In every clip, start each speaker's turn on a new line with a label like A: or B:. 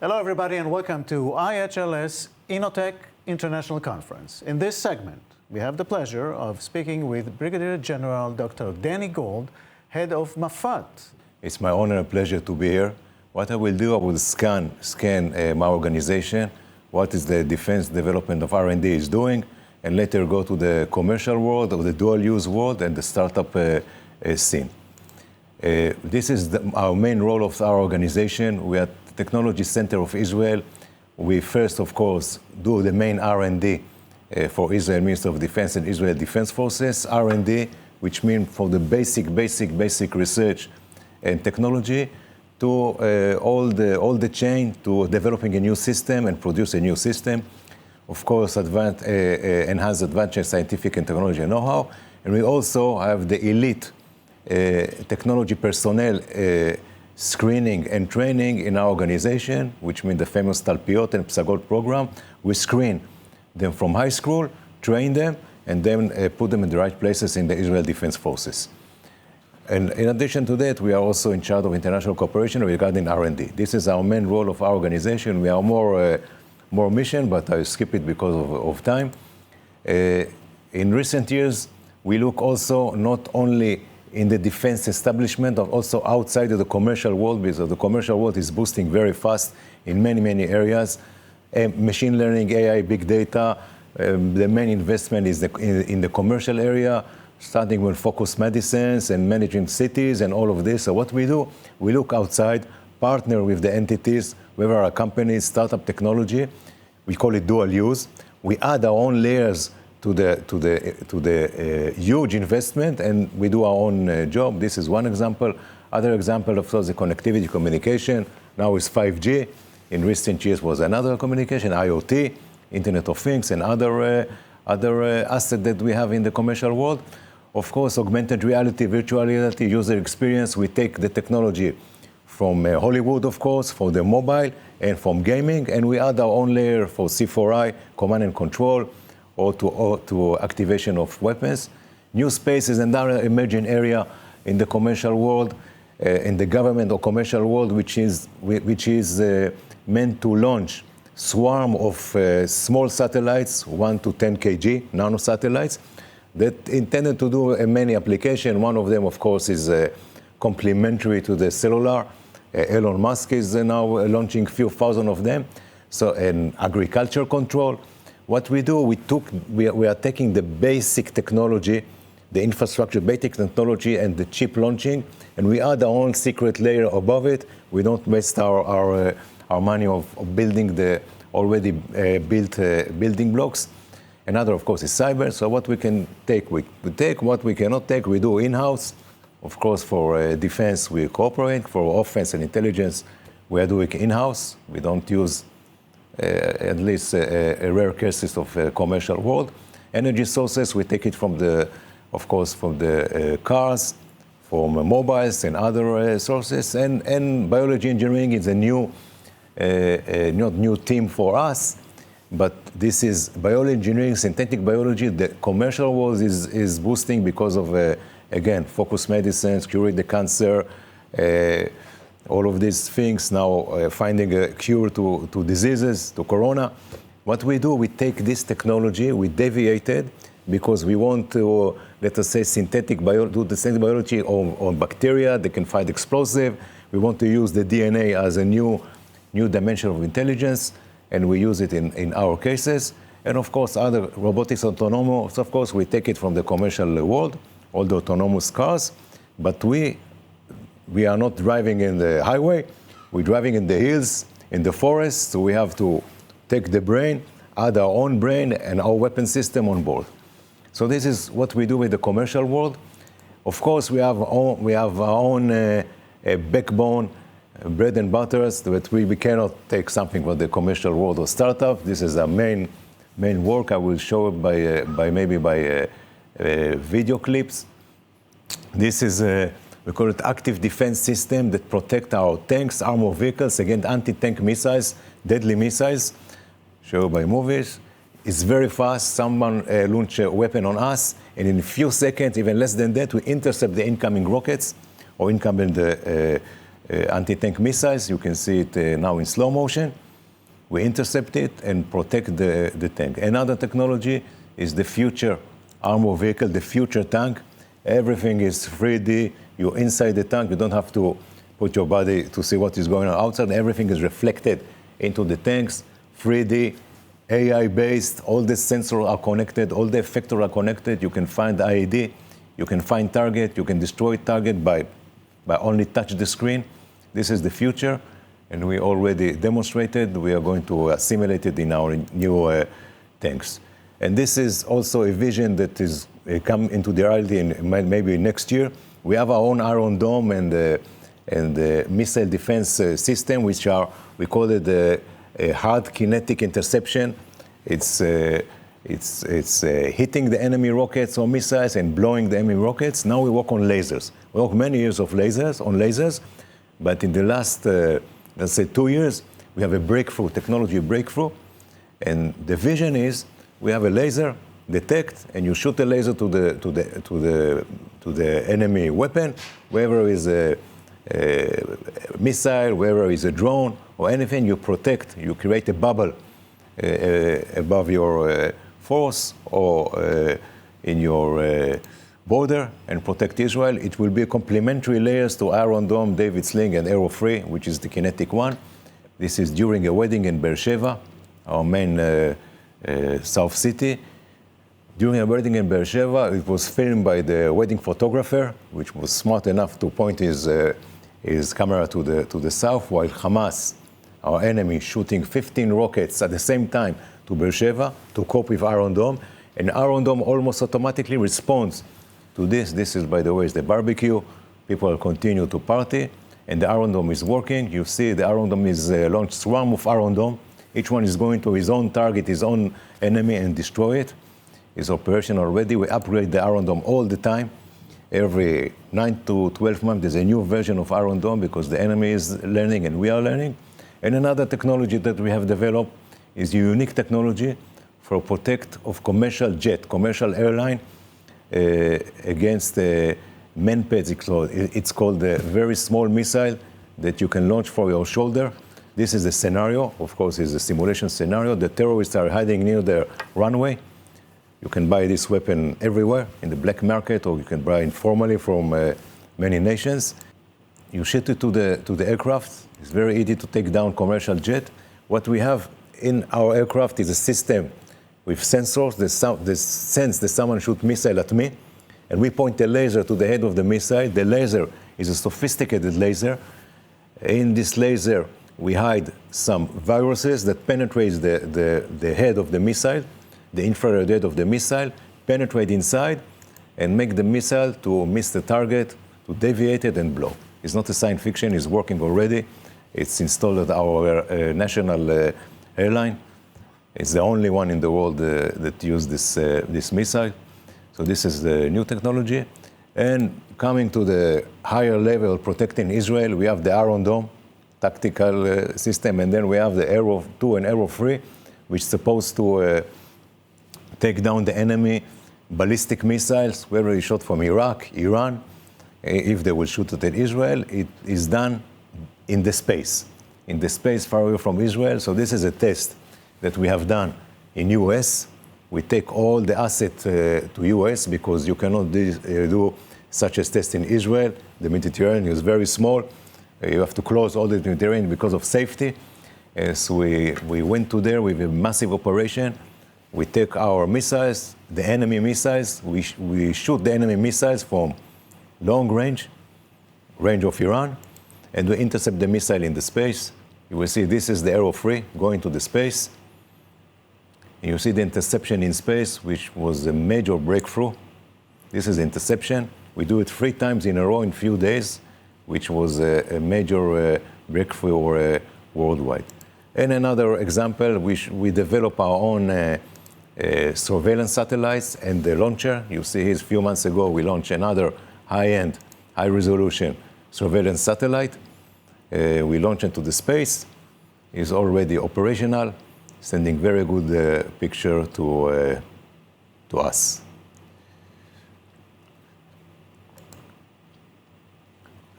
A: Hello, everybody, and welcome to iHLS Innotech International Conference. In this segment, we have the pleasure of speaking with Brigadier General Dr. Danny Gold, head of MAF'AT.
B: It's my honor and pleasure to be here. What I will do, I will scan my organization, what is the defense development of R&D is doing, and later go to the commercial world, or the dual-use world, and the startup scene. This is our main role of our organization. We are the Technology Center of Israel. We first, of course, do the main R&D for Israel Ministry of Defense and Israel Defense Forces. R&D, which means for the basic research and technology, to all the chain to developing a new system and produce a new system. Of course, enhance advanced scientific and technology know-how. And we also have the elite technology personnel screening and training in our organization, which means the famous Talpiot and Psagot program. We screen them from high school, train them, and then put them in the right places in the Israel Defense Forces. And in addition to that, we are also in charge of international cooperation regarding R&D. This is our main role of our organization. We are more mission, but I skip it because of time. In recent years, we look also not only in the defense establishment, but also outside of the commercial world, because the commercial world is boosting very fast in many areas. Machine learning, AI, big data, the main investment is in the commercial area, starting with focused medicines and managing cities and all of this. So what we do, we look outside, partner with the entities, whether our companies, startup technology, we call it dual use. We add our own layers to the huge investment, and we do our own job. This is one example. Other example, of course, the connectivity communication. Now is 5G. In recent years was another communication, IoT, Internet of Things, and other assets that we have in the commercial world. Of course, augmented reality, virtual reality, user experience. We take the technology from Hollywood, of course, for the mobile and from gaming, and we add our own layer for C4I, command and control, or to activation of weapons. New space is another emerging area in the commercial world, in the government or commercial world, which is meant to launch swarm of small satellites, 1 to 10 kg, nano satellites, that intended to do many applications. One of them, of course, is complementary to the cellular. Elon Musk is now launching a few thousand of them. So, in agriculture control. What we do, we are taking the basic technology, the infrastructure, basic technology, and the chip launching, and we add our own secret layer above it. We don't waste our money of building the already built building blocks. Another, of course, is cyber. So what we can take, we take. What we cannot take, we do in-house. Of course, for defense, we cooperate. For offense and intelligence, we are doing in-house. We don't use at least rare cases of commercial world. Energy sources, we take it from of course, from the cars, from mobiles and other sources. And biology engineering is a not new team for us, but this is biology engineering, synthetic biology. The commercial world is boosting because of, again, focused medicines, curing the cancer, all of these things now, finding a cure to diseases, to corona. What we do, we take this technology, we deviate it, because we want to, let us say, do the synthetic biology on bacteria. They can fight explosive. We want to use the DNA as a new dimension of intelligence, and we use it in our cases. And of course, other robotics, autonomous, of course, we take it from the commercial world, all the autonomous cars, but we are not driving in the highway, we're driving in the hills, in the forest, so we have to take the brain, add our own brain and our weapon system on board. So this is what we do with the commercial world. Of course, we have our own backbone, bread and butters, but we cannot take something from the commercial world or startup. This is our main work. I will show it by video clips. This is we call it active defense system that protect our tanks, armored vehicles against anti-tank missiles, deadly missiles, shown by movies. It's very fast. Someone launch a weapon on us, and in a few seconds, even less than that, we intercept the incoming rockets or incoming anti-tank missiles. You can see it now in slow motion. We intercept it and protect the tank. Another technology is the future armor vehicle, the future tank. Everything is 3D. You're inside the tank. You don't have to put your body to see what is going on outside. Everything is reflected into the tanks, 3D, AI-based. All the sensors are connected. All the effectors are connected. You can find IED. You can find target. You can destroy target by only touch the screen. This is the future. And we already demonstrated. We are going to simulate it in our new tanks. And this is also a vision that is come into the reality in maybe next year. We have our own Iron Dome and missile defense system, which we call it a hard kinetic interception. It's hitting the enemy rockets or missiles and blowing the enemy rockets. Now we work on lasers. We work many years on lasers, but in the last let's say 2 years, we have a breakthrough, technology breakthrough. And the vision is we have a laser, detect, and you shoot the laser to the enemy weapon, wherever is a missile, wherever is a drone or anything, you protect, you create a bubble above your force or in your border and protect Israel. It will be complementary layers to Iron Dome, David Sling, and Arrow 3, which is the kinetic one. This is during a wedding in Beersheba, our main South City. During a wedding in Beersheba, it was filmed by the wedding photographer, which was smart enough to point his camera to the south, while Hamas, our enemy, shooting 15 rockets at the same time to Beersheba to cope with Iron Dome. And Iron Dome almost automatically responds to this. This is, by the way, is the barbecue. People continue to party, and the Iron Dome is working. You see the Iron Dome is launched swarm of Iron Dome. Each one is going to his own target, his own enemy, and destroy it. It's operational already. We upgrade the Iron Dome all the time. Every 9 to 12 months, there's a new version of Iron Dome because the enemy is learning and we are learning. And another technology that we have developed is a unique technology for protect of commercial jet, commercial airline, against MAF'AT. It's called a very small missile that you can launch for your shoulder. This is a scenario, of course, it's a simulation scenario. The terrorists are hiding near the runway. You can buy this weapon everywhere in the black market, or you can buy informally from many nations. You shoot it to the aircraft. It's very easy to take down commercial jet. What we have in our aircraft is a system with sensors that sense that someone shoot missile at me, and we point a laser to the head of the missile. The laser is a sophisticated laser. In this laser, we hide some viruses that penetrate the head of the missile, the infrared head of the missile, penetrate inside, and make the missile to miss the target, to deviate it and blow. It's not a science fiction, it's working already. It's installed at our national airline. It's the only one in the world that uses this missile. So this is the new technology. And coming to the higher level, protecting Israel, we have the Iron Dome tactical system, and then we have the Arrow 2 and Arrow 3, which is supposed to take down the enemy ballistic missiles, whether it's shot from Iraq, Iran. If they will shoot it at Israel, it is done in the space far away from Israel. So this is a test that we have done in US. We take all the assets to US because you cannot do such a test in Israel. The Mediterranean is very small. You have to close all the Mediterranean because of safety. So we went to there with a massive operation. We take our missiles, the enemy missiles. We shoot the enemy missiles from long range of Iran, and we intercept the missile in the space. You will see this is the Arrow 3 going to the space. And you see the interception in space, which was a major breakthrough. This is interception. We do it 3 times in a row in a few days, which was a major breakthrough worldwide. And another example, we develop our own surveillance satellites and the launcher. You see here, a few months ago, we launched another high-end, high-resolution surveillance satellite. We launched into the space. It's already operational, sending very good picture to us.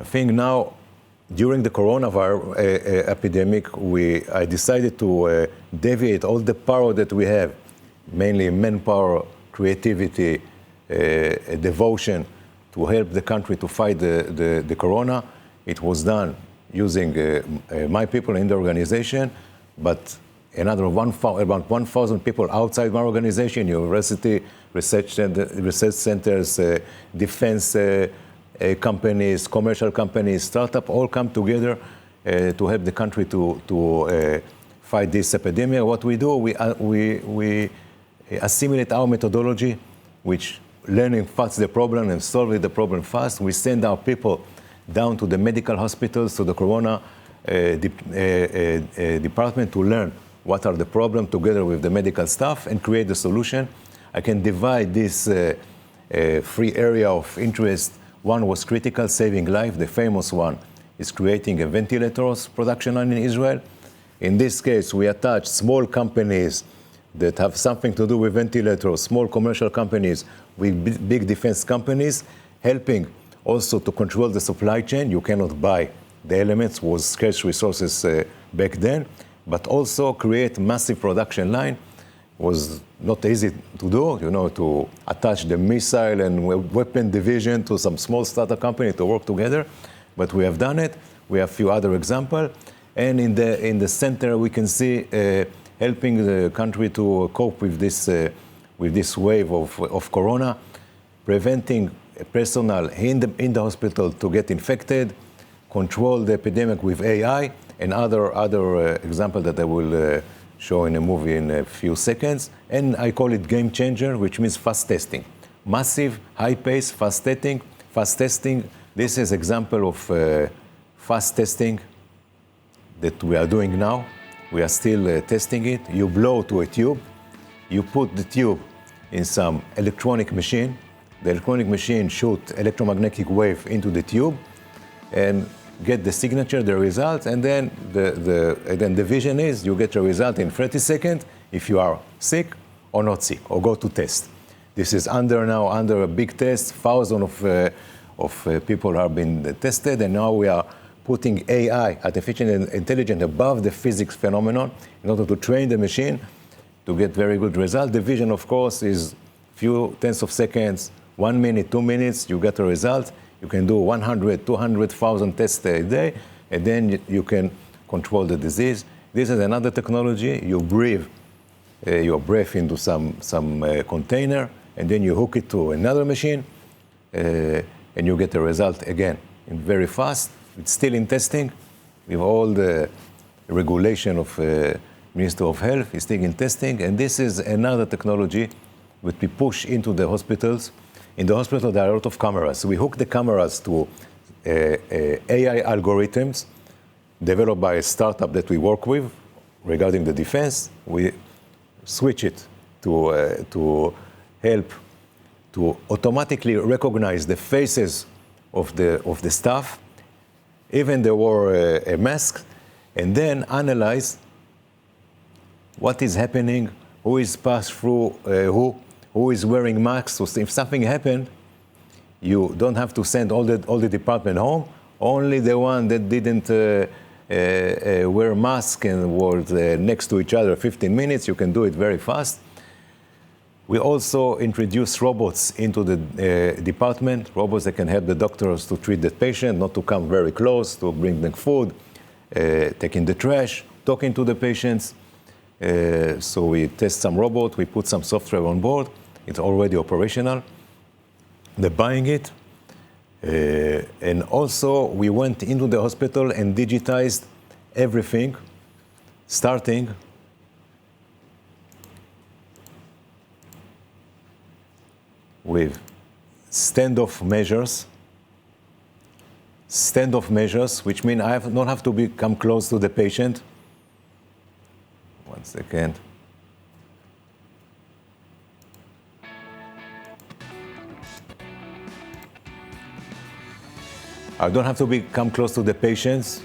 B: I think now during the coronavirus epidemic, I decided to deviate all the power that we have, mainly manpower, creativity, devotion, to help the country to fight the corona. It was done using my people in the organization, but another about 1,000 people outside my organization, university, research centers, defense companies, commercial companies, startup, all come together to help the country to fight this epidemic. What we do, we assimilate our methodology, which learning fast the problem and solving the problem fast. We send our people down to the medical hospitals, to the corona department to learn what are the problems together with the medical staff and create the solution. I can divide this free area of interest. One was critical, saving life. The famous one is creating a ventilators production line in Israel. In this case, we attach small companies that have something to do with ventilators, small commercial companies with big defense companies, helping also to control the supply chain. You cannot buy the elements, was scarce resources back then, but also create massive production line. Was not easy to do, to attach the missile and weapon division to some small startup company to work together, but we have done it. We have a few other examples. And in the center, we can see helping the country to cope with this wave of corona, preventing personnel in the hospital to get infected, control the epidemic with AI, and other examples that I will show in a movie in a few seconds. And I call it game changer, which means fast testing. Massive, high pace, fast testing. This is example of fast testing that we are doing now. We are still testing it. You blow to a tube. You put the tube in some electronic machine. The electronic machine shoots electromagnetic wave into the tube and get the signature, the result, and then the vision is you get the result in 30 seconds if you are sick or not sick, or go to test. This is under a big test. Thousands of people have been tested, and now we are putting AI, artificial intelligence, above the physics phenomenon in order to train the machine to get very good result. The vision, of course, is few tenths of seconds, 1 minute, 2 minutes, you get a result. You can do 100, 200,000 tests a day, and then you can control the disease. This is another technology. You breathe your breath into some container, and then you hook it to another machine, and you get a result again, and very fast. It's still in testing. With all the regulation of Minister of Health, it's still in testing, and this is another technology which we push into the hospitals. In the hospital, there are a lot of cameras. We hook the cameras to AI algorithms developed by a startup that we work with regarding the defense. We switch it to help to automatically recognize the faces of the staff, even they wore a mask, and then analyze what is happening, who is passed through who is wearing masks. So if something happened, you don't have to send all the department home. Only the one that didn't wear mask and was next to each other 15 minutes, you can do it very fast. We also introduce robots into the department, robots that can help the doctors to treat the patient, not to come very close, to bring them food, taking the trash, talking to the patients. So we test some robot, we put some software on board. It's already operational. They're buying it. And also, we went into the hospital and digitized everything, starting with standoff measures, which mean I don't have to come close to the patient. 1 second. I don't have to come close to the patients.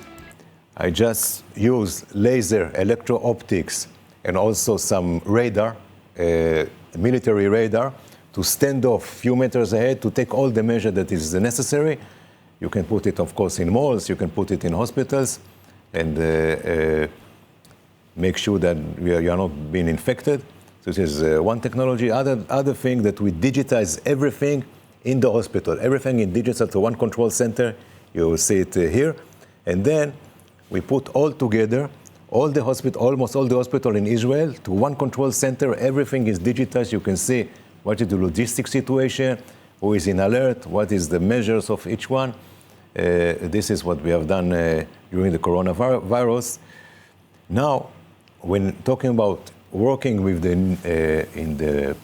B: I just use laser, electro-optics, and also some radar, military radar, to stand off a few meters ahead to take all the measure that is necessary. You can put it, of course, in malls, you can put it in hospitals, and make sure that you are not being infected. So this is one technology. Other thing that we digitize everything in the hospital, everything in digital to one control center. You will see it here. And then we put all together, almost all the hospital in Israel to one control center. Everything is digitized. You can see what is the logistics situation, who is in alert, what is the measures of each one. This is what we have done during the coronavirus. Now, when talking about working with in the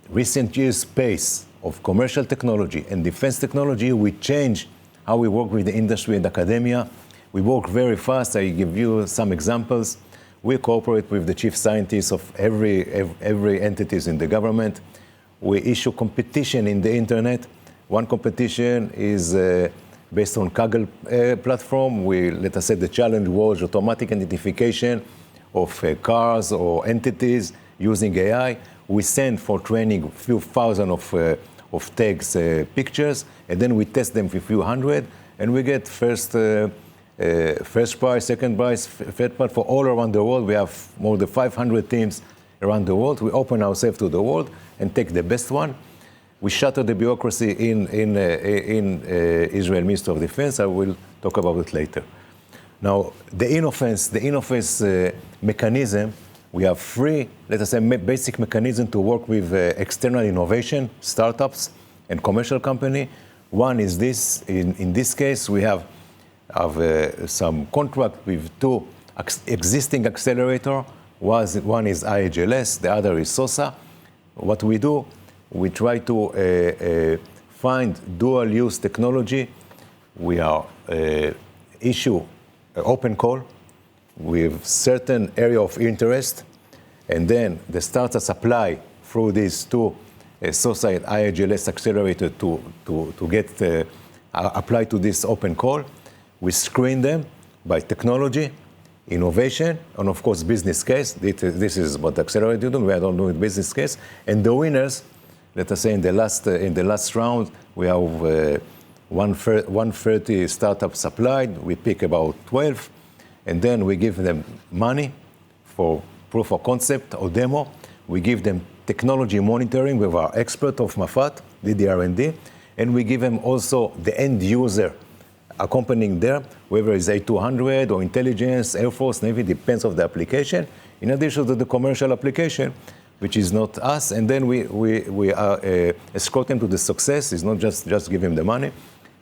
B: recent years space of commercial technology and defense technology, we change how we work with the industry and academia. We work very fast. I give you some examples. We cooperate with the chief scientists of every entities in the government. We issue competition in the internet. One competition is based on Kaggle platform. Let us say the challenge was automatic identification of cars or entities using AI. We send for training a few thousand of tags, pictures, and then we test them for a few hundred, and we get first prize, second prize, third prize for all around the world. We have more than 500 teams around the world. We open ourselves to the world and take the best one. We shatter the bureaucracy in Israel Ministry of Defense. I will talk about it later. Now, the InnoFence mechanism, we have three, let us say, basic mechanism to work with external innovation, startups, and commercial company. One is this. In this case, we have some contract with two existing accelerator. One is iHLS, the other is SOSA. What we do, we try to find dual-use technology. We are issue an open call with certain area of interest, and then the startups apply through these two SOSA and iHLS accelerator to get apply to this open call. We screen them by technology, innovation, and of course business case. This is what the accelerator do. We don't do it business case. And the winners, let us say in the last round, we have 130 startups applied. We pick about 12, and then we give them money for proof of concept or demo. We give them technology monitoring with our expert of MAF'AT, did the R&D, and we give them also the end user accompanying there, whether it's A200 or intelligence, Air Force, Navy, depends on the application, in addition to the commercial application, which is not us, and then we escort them to the success. It's not just give them the money.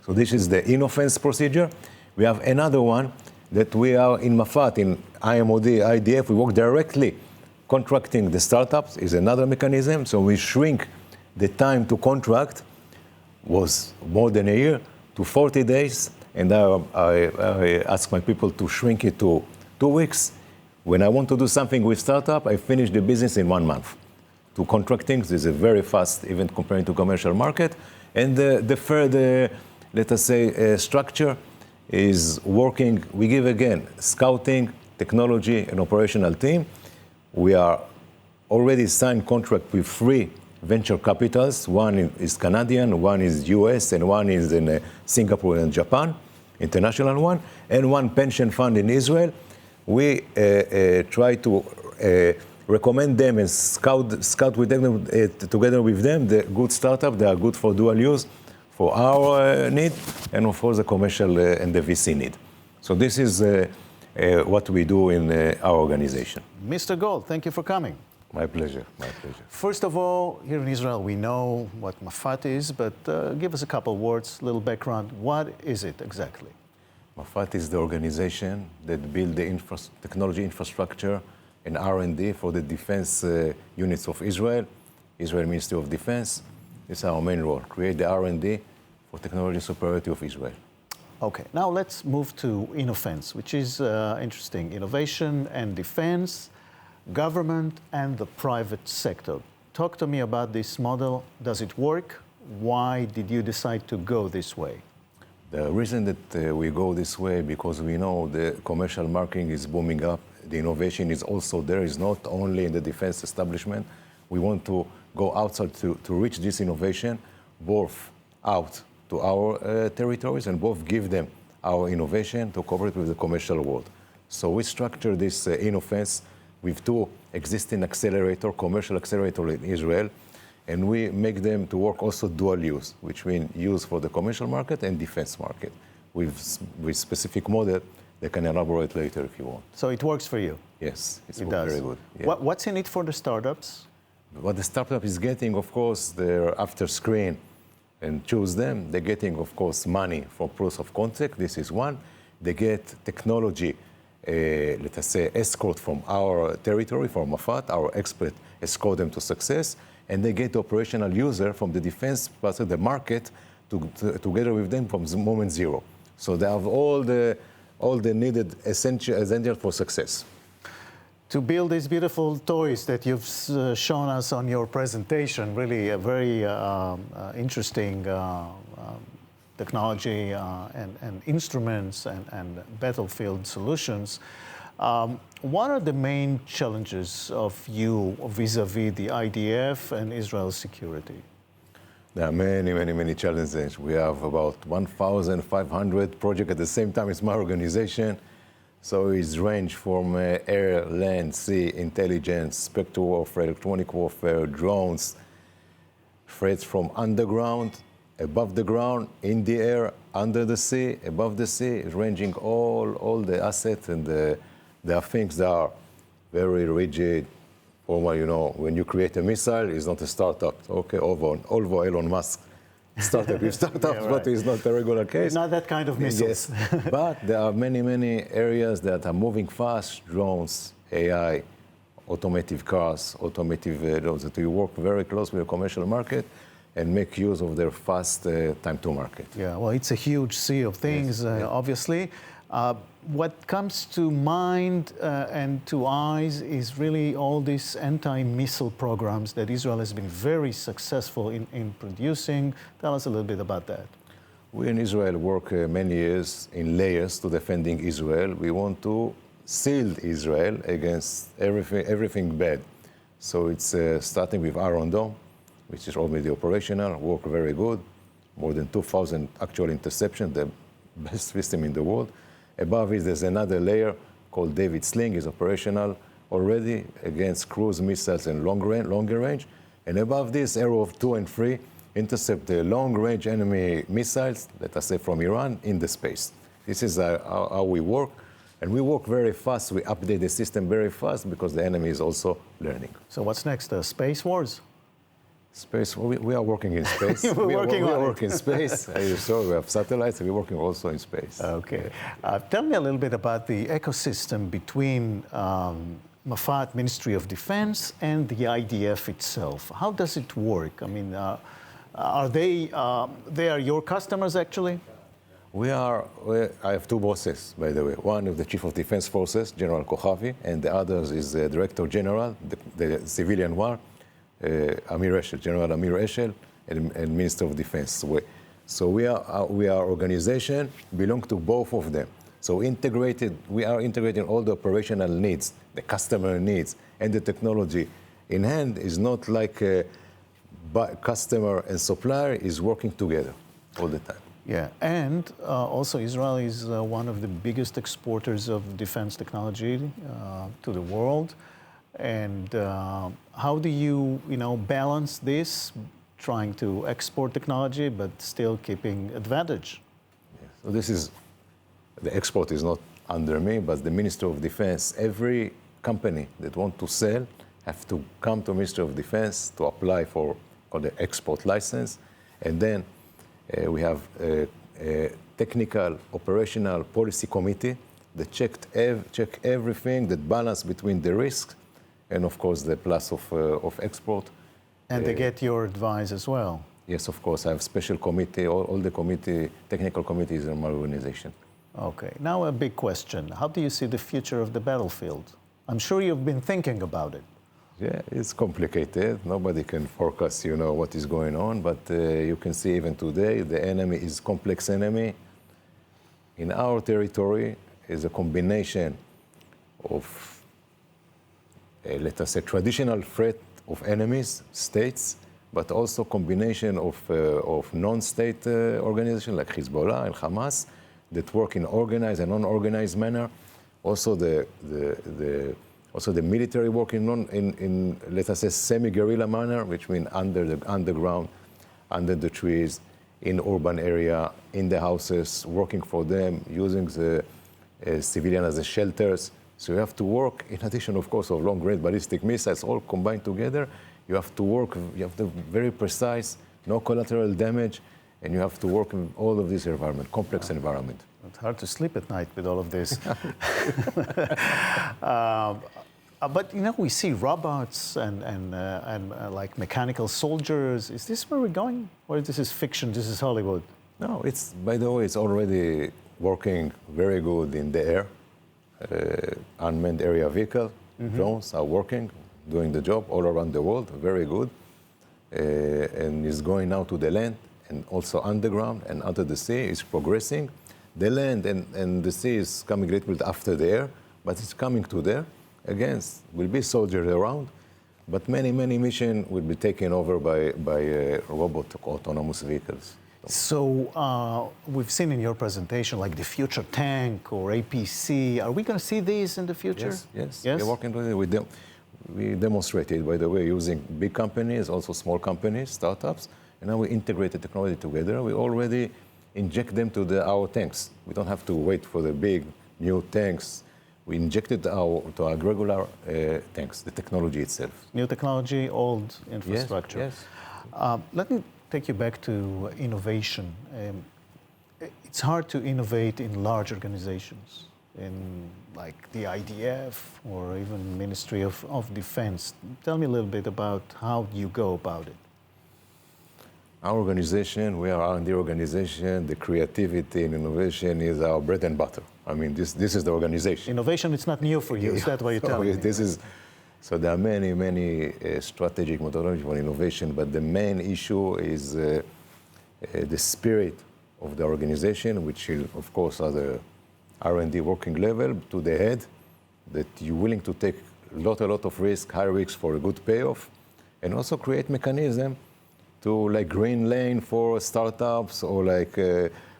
B: So this is the InnoFence procedure. We have another one that we are in MAF'AT, in IMOD, IDF, we work directly contracting the startups is another mechanism. So we shrink the time to contract, was more than a year, to 40 days. And I ask my people to shrink it to 2 weeks. When I want to do something with startup, I finish the business in 1 month. To contracting, this is a very fast event comparing to commercial market. And the third, let us say, structure is working. We give again scouting, technology, and operational team. We are already signed contract with 3 venture capitals. One is Canadian, one is US, and one is in Singapore and Japan, international one, and one pension fund in Israel. We try to recommend them and scout with them, together with them, the good startup. They are good for dual use, for our need, and of course the commercial and the VC need. So this is what we do in our organization.
A: Mr. Gold, thank you for coming.
B: My pleasure, my pleasure.
A: First of all, here in Israel, we know what MAF'AT is, but give us a couple words, a little background. What is it exactly?
B: MAF'AT is the organization that builds the technology infrastructure and R&D for the defense units of Israel, Israel Ministry of Defense. It's our main role, create the R&D for technology superiority of Israel.
A: Okay, now let's move to InnoFence, which is interesting. Innovation and defense, government and the private sector. Talk to me about this model. Does it work? Why did you decide to go this way?
B: The reason that we go this way, because we know the commercial marketing is booming up. The innovation is also there. It's not only in the defense establishment. We want to go outside to reach this innovation, both out to our territories and both give them our innovation to cooperate with the commercial world. So we structure this InnoFence with two existing commercial accelerator in Israel, and we make them to work also dual use, which means use for the commercial market and defense market with specific model. They can elaborate later if you want.
A: So it works for you?
B: Yes, it
A: does.
B: Very good. Yeah.
A: What's in it for the startups?
B: What the startup is getting, of course, they're after screen and choose them. They're getting, of course, money for proof of concept. This is one. They get technology, let us say, escort from our territory, from MAF'AT. Our expert escort them to success. And they get the operational user from the defense part of the market together with them from moment zero. So they have all the needed essential for success.
A: To build these beautiful toys that you've shown us on your presentation, really a very interesting technology and instruments and battlefield solutions. What are the main challenges of you vis-a-vis the IDF and Israel's security?
B: There are many challenges. We have about 1,500 projects at the same time. It's my organization. So it's range from air, land, sea, intelligence, spectral warfare, electronic warfare, drones, threats from underground, above the ground, in the air, under the sea, above the sea, ranging all the assets, and there are things that are very rigid. Formal, when you create a missile, it's not a startup. Okay, although Elon Musk started with startups, yeah, right. But it's not a regular case.
A: It's not that kind of missiles.
B: Yes. But there are many areas that are moving fast: drones, AI, automotive cars, automotive roads. That we work very close with the commercial market and make use of their fast time to market.
A: Yeah, well, it's a huge sea of things, yes. Obviously. What comes to mind and to eyes is really all these anti-missile programs that Israel has been very successful in producing. Tell us a little bit about that.
B: We in Israel work many years in layers to defending Israel. We want to shield Israel against everything bad. So it's starting with Iron Dome, which is already operational, work very good. More than 2,000 actual interception, the best system in the world. Above it, there's another layer called David Sling, is operational already against cruise missiles and longer range. And above this, Arrow 2 and 3 intercept the long-range enemy missiles, let us say from Iran, in the space. This is how we work. And we work very fast. We update the system very fast because the enemy is also learning.
A: So what's next? Space wars?
B: Space, we are working in space.
A: we are working
B: in space. You saw, we have satellites, and we're working also in space.
A: Okay. Tell me a little bit about the ecosystem between MAF'AT, Ministry of Defense, and the IDF itself. How does it work? I mean, are they are your customers, actually?
B: I have two bosses, by the way. One is the Chief of Defense Forces, General Kochavi, and the other is the Director General, the civilian one, General Amir Eshel, and Minister of Defense. So we are organization belong to both of them. So we are integrating all the operational needs, the customer needs, and the technology in hand. Is not like customer and supplier is working together all the time.
A: Yeah, and also Israel is one of the biggest exporters of defense technology to the world. And how do you balance this, trying to export technology but still keeping advantage?
B: Yes. So this is, the export is not under me, but the Minister of Defense. Every company that want to sell have to come to Ministry of Defense to apply for the export license, and then we have a technical, operational policy committee that check everything, that balance between the risks and, of course, the plus of export.
A: And they get your advice as well?
B: Yes, of course. I have special committee, all the technical committees in my organization.
A: Okay. Now a big question. How do you see the future of the battlefield? I'm sure you've been thinking about it.
B: Yeah, it's complicated. Nobody can forecast, what is going on. But you can see even today, the enemy is complex enemy. In our territory is a combination of, let us say, traditional threat of enemies, states, but also combination of non-state organizations like Hezbollah and Hamas that work in organized and non-organized manner. Also the military work in let us say semi-guerrilla manner, which means under the underground, under the trees, in urban area, in the houses, working for them, using the civilian as a shelters. So you have to work, in addition, of course, of long-range ballistic missiles, all combined together. You have to work, you have to be very precise, no collateral damage, and you have to work in all of this environment, complex environment.
A: It's hard to sleep at night with all of this. But you know, we see robots and like mechanical soldiers. Is this where we're going, or this is fiction? This is Hollywood?
B: No, it's, by the way, it's already working very good in the air. Unmanned area vehicle, drones are working, doing the job all around the world, very good. And is going now to the land and also underground and under the sea is progressing. The land and the sea is coming a little bit after the air, but it's coming to there. Again, will be soldiers around, but many missions will be taken over by robot autonomous vehicles.
A: So we've seen in your presentation like the future tank or APC. Are we going to see these in the future?
B: Yes. We're working with them. We demonstrated, by the way, using big companies, also small companies, startups, and now we integrate the technology together. We already inject them to our tanks. We don't have to wait for the big new tanks. We injected to our regular tanks, the technology itself.
A: New technology, old infrastructure.
B: Yes.
A: Let me take you back to innovation. It's hard to innovate in large organizations, in like the IDF or even Ministry of Defense. Tell me a little bit about how you go about it.
B: Our organization, we are an R&D organization. The creativity and innovation is our bread and butter. I mean, this is the organization.
A: Innovation, it's not new for you. Is that what you're telling me?
B: So there are many strategic methodologies for innovation, but the main issue is the spirit of the organization, which is, of course, at the R&D working level to the head, that you're willing to take a lot of risk, high risks for a good payoff, and also create mechanism to like green lane for startups or like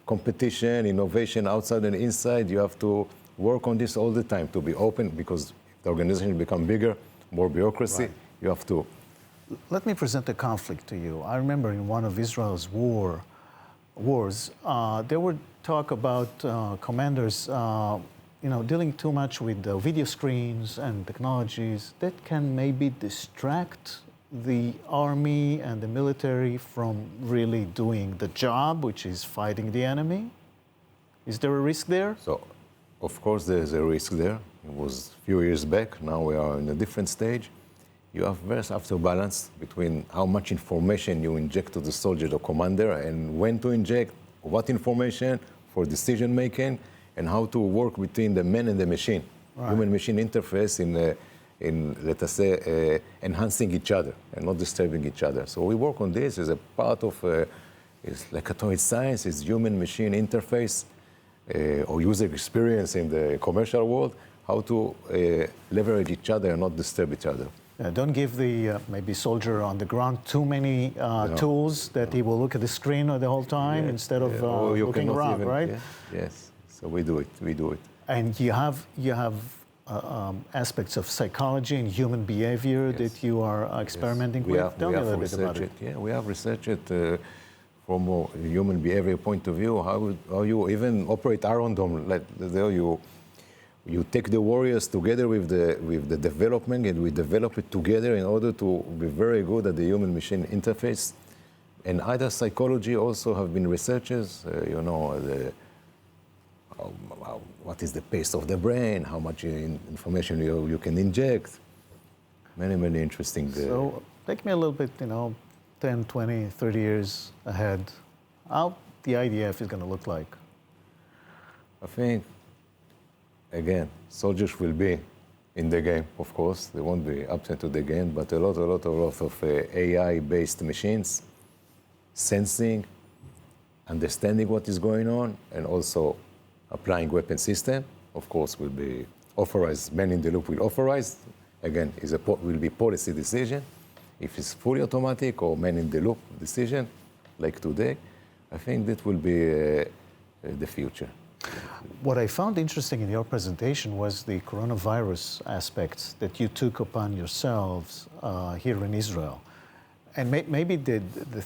B: competition, innovation outside and inside. You have to work on this all the time to be open, because the organization become bigger, more bureaucracy.
A: Right.
B: You have to.
A: Let me present a conflict to you. I remember in one of Israel's wars, there were talk about commanders, dealing too much with video screens and technologies that can maybe distract the army and the military from really doing the job, which is fighting the enemy. Is there a risk there?
B: So, of course, there's a risk there. It was a few years back. Now we are in a different stage. You have to balance between how much information you inject to the soldier or commander and when to inject, what information for decision making, and how to work between the man and the machine. Right. Human-machine interface in let us say, enhancing each other and not disturbing each other. So we work on this as a part of, it's like atomic science, it's human-machine interface or user experience in the commercial world, how to leverage each other and not disturb each other.
A: Don't give the maybe soldier on the ground too many tools that he will look at the screen the whole time instead of looking around, right?
B: Yes. So we do it.
A: And you have aspects of psychology and human behavior that you are experimenting with. Tell me a little bit about it.
B: Yeah, we have researched it from a human behavior point of view. How you even operate Iron Dome? Like you take the warriors together with the development, and we develop it together in order to be very good at the human-machine interface. And other psychology also have been researches. What is the pace of the brain? How much information you can inject? Many interesting.
A: So take me a little bit, 10, 20, 30 years ahead. How the IDF is going to look like?
B: I think, again, soldiers will be in the game, of course. They won't be absent to the game, but a lot of AI-based machines, sensing, understanding what is going on, and also applying weapon system, of course, will be authorized. Men in the loop will authorize. Again, will be policy decision. If it's fully automatic or man-in-the-loop decision, like today, I think that will be the future.
A: What I found interesting in your presentation was the coronavirus aspects that you took upon yourselves here in Israel. And maybe the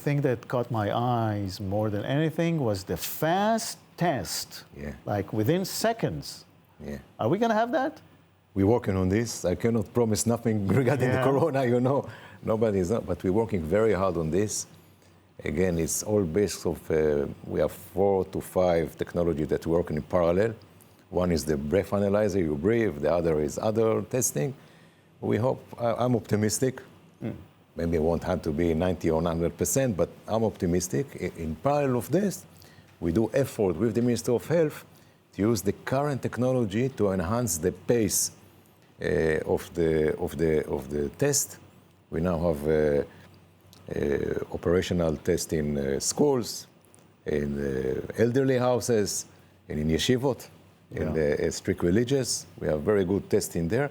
A: thing that caught my eyes more than anything was the fast test, like within seconds.
B: Yeah.
A: Are we going to have that?
B: We're working on this. I cannot promise nothing regarding the corona, you know. Nobody's not, but we're working very hard on this. Again, it's all based of, we have 4 to 5 technologies that work in parallel. One is the breath analyzer, you breathe. The other is other testing. We hope, I'm optimistic. Maybe it won't have to be 90 or 100%, but I'm optimistic. In parallel of this, we do effort with the Ministry of Health to use the current technology to enhance the pace of the test. We now have operational test in schools, in elderly houses, and in yeshivot, in the strict religious. We have very good testing there.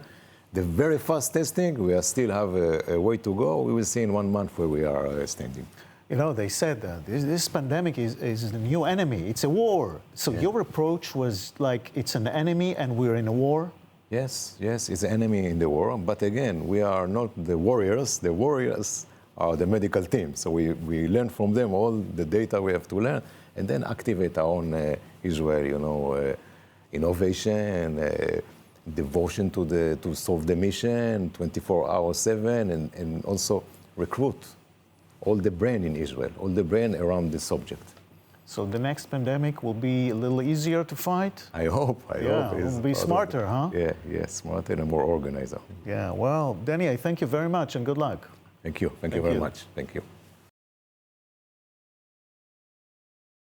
B: The very fast testing, we still have a way to go. We will see in 1 month where we are standing.
A: You know, they said that this pandemic is a new enemy. It's a war. So your approach was like it's an enemy and we're in a war?
B: Yes, it's an enemy in the war. But again, we are not the warriors. The warriors are the medical team. So we learn from them all the data we have to learn and then activate our own Israel, you know, innovation, devotion to solve the mission, 24 hours 7, and also recruit all the brain in Israel, all the brain around this subject.
A: So the next pandemic will be a little easier to fight?
B: I hope.
A: It'll be smarter, huh?
B: Yeah, smarter and more organized.
A: Yeah, well, Danny, I thank you very much and good luck.
B: Thank you very much. Thank you.